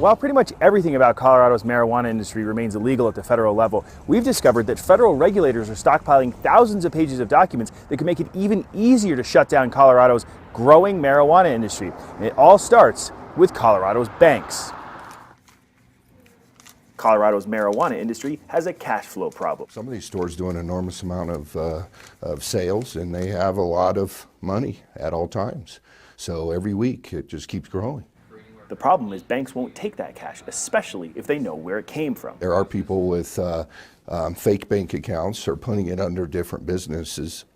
While pretty much everything about Colorado's marijuana industry remains illegal at the federal level, we've discovered that federal regulators are stockpiling thousands of pages of documents that could make it even easier to shut down Colorado's growing marijuana industry. And it all starts with Colorado's banks. Colorado's marijuana industry has a cash flow problem. Some of these stores do an enormous amount of sales, and they have a lot of money at all times. So every week it just keeps growing. The problem is banks won't take that cash, especially if they know where it came from. There are people with fake bank accounts or putting it under different businesses,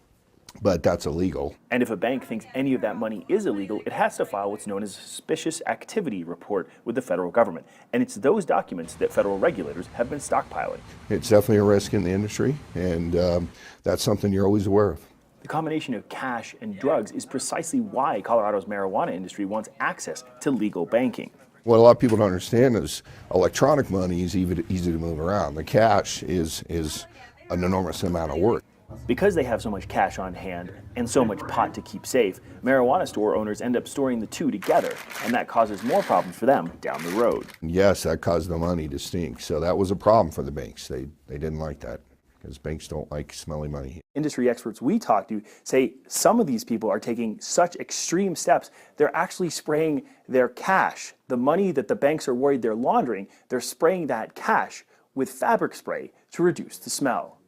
but that's illegal. And if a bank thinks any of that money is illegal, it has to file what's known as a suspicious activity report with the federal government. And it's those documents that federal regulators have been stockpiling. It's definitely a risk in the industry, and that's something you're always aware of. The combination of cash and drugs is precisely why Colorado's marijuana industry wants access to legal banking. What a lot of people don't understand is electronic money is easy to move around. The cash is an enormous amount of work. Because they have so much cash on hand and so much pot to keep safe, marijuana store owners end up storing the two together, and that causes more problems for them down the road. Yes, that caused the money to stink, so that was a problem for the banks. They didn't like that, because banks don't like smelly money. Industry experts we talk to say some of these people are taking such extreme steps, they're actually spraying their cash, the money that the banks are worried they're laundering, they're spraying that cash with fabric spray to reduce the smell.